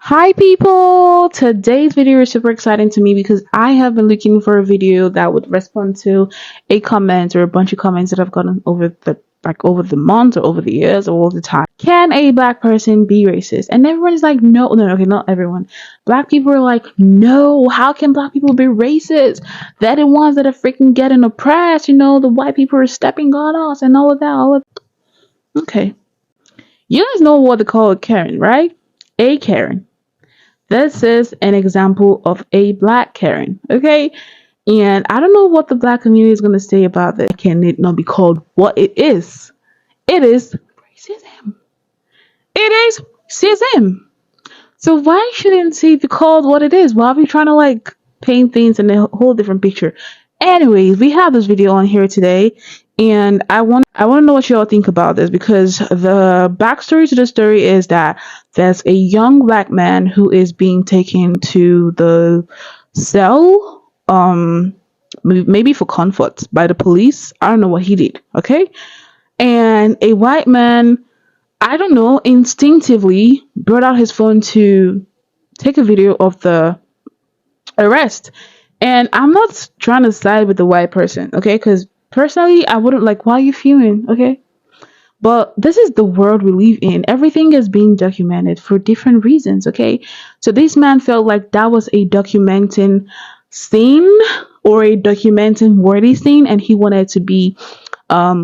Hi people! Today's video is super exciting to me because I have been looking for a video that would respond to a comment or a bunch of comments that I've gotten over the months or over the years or all the time. Can a black person be racist? And everyone is like, no, okay, not everyone. Black people are like, no, how can black people be racist? They're the ones that are freaking getting oppressed, the white people are stepping on us and all of that. Okay. You guys know what they call a Karen, right? A Karen. This is an example of a black Karen, okay? And I don't know what the black community is going to say about this. Can it not be called what it is? It is racism. It is racism. So why shouldn't it be called what it is? Why are we trying to paint things in a whole different picture? Anyways, we have this video on here today, and I want to know what you all think about this, because the backstory to the story is that there's a young black man who is being taken to the cell, maybe for comfort by the police. I don't know what he did, okay? And a white man, I don't know, instinctively brought out his phone to take a video of the arrest. And I'm not trying to side with the white person, okay? Because personally, I wouldn't why are you fuming, okay? But this is the world we live in. Everything is being documented for different reasons, okay? So this man felt like that was a documenting scene or a documenting worthy scene, and he wanted to be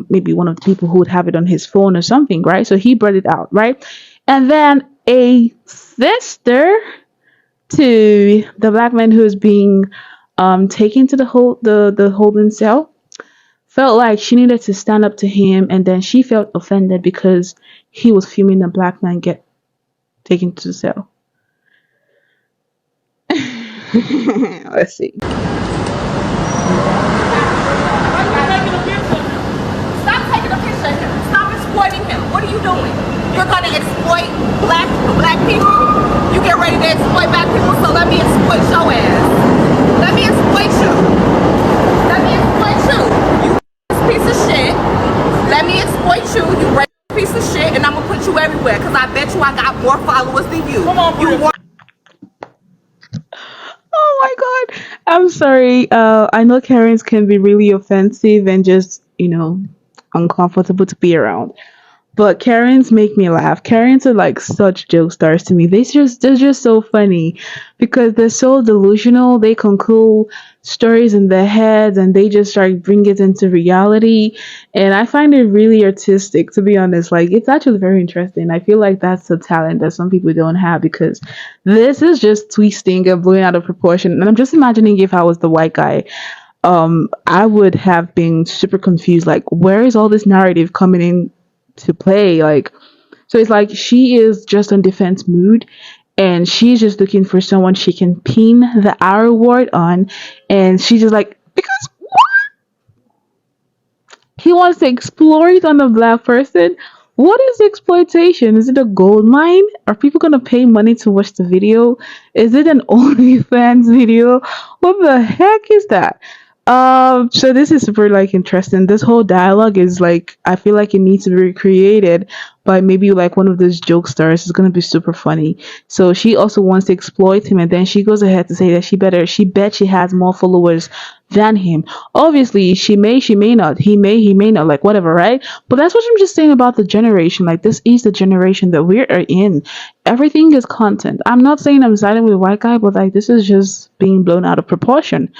maybe one of the people who would have it on his phone or something, right? So he brought it out, right? And then a sister to the black man who is being taken to the holding cell felt like she needed to stand up to him, and then she felt offended because he was filming the black man get taken to the cell. Let's see. Stop taking a picture of him. Stop exploiting him. What are you doing? You're gonna exploit black people? You get ready to exploit black people, so let me exploit your ass. Let me exploit you. Let me exploit you. You piece of shit. Let me exploit you. You racist piece of shit, and I'm gonna put you everywhere, because I bet you I got more followers than you. Come on, you want. Oh my god. I'm sorry. I know Karens can be really offensive and just, uncomfortable to be around. But Karens make me laugh. Karens are like such joke stars to me. They're just so funny because they're so delusional. They conclude stories in their heads and they just bring it into reality. And I find it really artistic, to be honest. It's actually very interesting. I feel like that's a talent that some people don't have, because this is just twisting and blowing out of proportion. And I'm just imagining if I was the white guy. I would have been super confused. Where is all this narrative coming in to play? So it's she is just on defense mood, and she's just looking for someone she can pin the R word on, and she's just because what? He wants to exploit on a black person. What is exploitation? Is it a gold mine? Are people gonna pay money to watch the video? Is it an OnlyFans video? What the heck is that? So this is super interesting. This whole dialogue is I feel like it needs to be recreated by maybe one of those joke stars. It's gonna be super funny. So she also wants to exploit him, and then she goes ahead to say that she bet she has more followers than him. Obviously, she may not. He may not. Whatever, right? But that's what I'm just saying about the generation. This is the generation that we are in. Everything is content. I'm not saying I'm siding with a white guy, but this is just being blown out of proportion.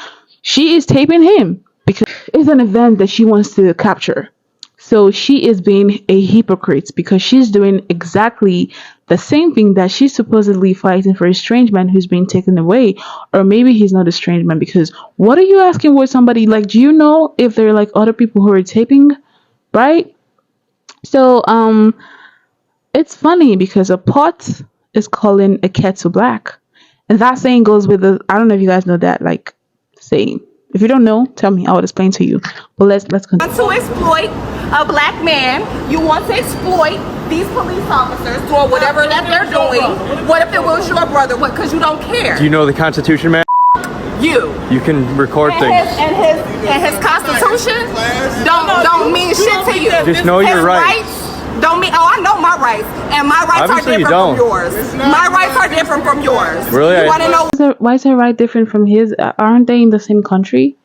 She is taping him because it's an event that she wants to capture. So she is being a hypocrite because she's doing exactly the same thing that she's supposedly fighting for a strange man who's being taken away. Or maybe he's not a strange man, because what are you asking with somebody? Do you know if there are other people who are taping, right? So it's funny because a pot is calling a kettle black. And that saying goes with I don't know if you guys know that saying. If you don't know, tell me. I will explain to you. But let's continue. To exploit a black man, you want to exploit these police officers doing whatever that they're doing. What if it was your brother? What? Because you don't care. Do you know the Constitution, man? You can record things. And his Constitution don't mean shit to you. Just know your rights. don't mean, oh, I know my rights, and my rights Obviously are you different from don't. yours. My rights are different from yours. Really? You want to know? Why is her right different from his? Aren't they in the same country?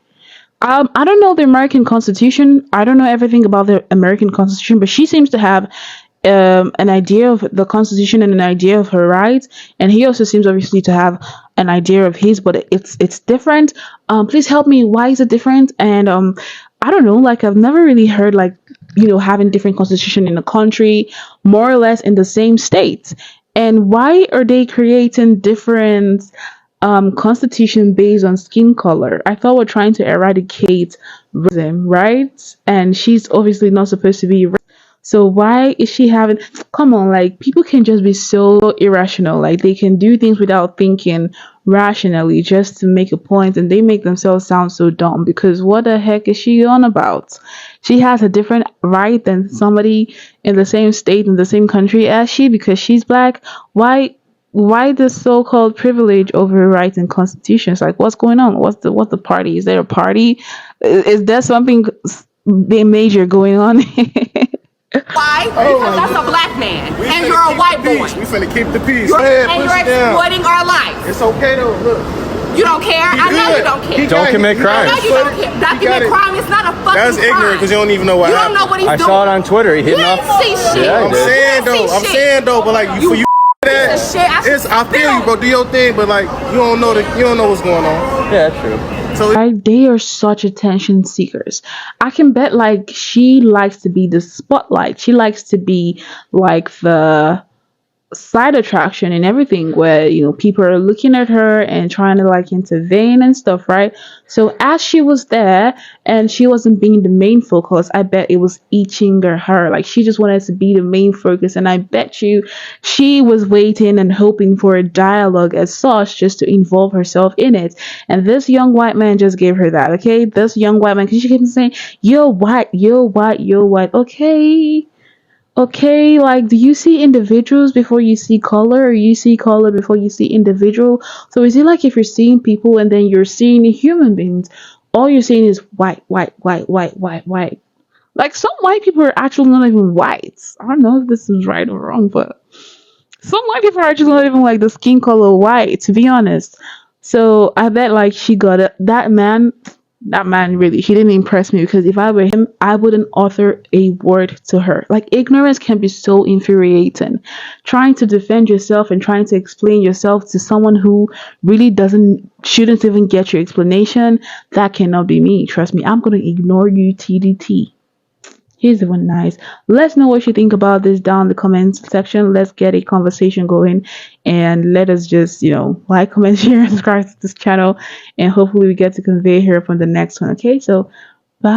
I don't know the American Constitution. I don't know everything about the American Constitution, but she seems to have an idea of the Constitution and an idea of her rights, and he also seems obviously to have an idea of his, but it's different. Please help me. Why is it different? And I don't know. Like I've never really heard like having different constitution in a country, more or less in the same states. And why are they creating different constitution based on skin color? I thought we're trying to eradicate racism, right? And she's obviously not supposed to be. So why is she having? Come on, like people can just be so irrational. Like they can do things without thinking rationally just to make a point, and they make themselves sound so dumb. Because what the heck is she on about? She has a different right than somebody in the same state in the same country as she because she's black. Why this so-called privilege over rights and constitutions? Like what's going on? What's the party? Is there a party? Is there something they major going on? Why? Because that's a black man, and you're a white boy. We finna keep the peace. Go ahead, and you're exploiting our life. It's okay though. Look. You don't care? I know you don't care. Don't commit crimes. I know you don't care. Document crime is not a fucking That's crime. ignorant because you don't even know what You happened. don't know what he's I doing. saw it on Twitter. He hit You me didn't up. see shit. Yeah, I I'm did. saying though. I'm saying though. But like for you that, Piece of shit. it's I feel you, bro. Do your thing, but like you don't know what's going on. Yeah, that's true. So Right? They are such attention seekers. I can bet like she likes to be the spotlight. She likes to be like the side attraction and everything where people are looking at her and trying to like intervene and stuff, right? So as she was there and she wasn't being the main focus, I bet it was itching her. Like she just wanted to be the main focus, and I bet you she was waiting and hoping for a dialogue as such just to involve herself in it. And this young white man just gave her that. Okay, this young white man, because she kept saying you're white, you're white, you're white. Okay, like, do you see individuals before you see color, or you see color before you see individual? So is it like if you're seeing people and then you're seeing human beings, all you're seeing is white, white, white, white, white, white? Like some white people are actually not even white. I don't know if this is right or wrong, but some white people are actually not even like the skin color white, to be honest. So I bet like she got it. That man really, he didn't impress me because if I were him, I wouldn't author a word to her. Like ignorance can be so infuriating. Trying to defend yourself and trying to explain yourself to someone who really shouldn't even get your explanation, that cannot be me. Trust me, I'm gonna ignore you TDT. Here's the one nice. Let's know what you think about this down in the comments section. Let's get a conversation going and let us just, like, comment, share, and subscribe to this channel. And hopefully we get to convey here from the next one. Okay, so bye.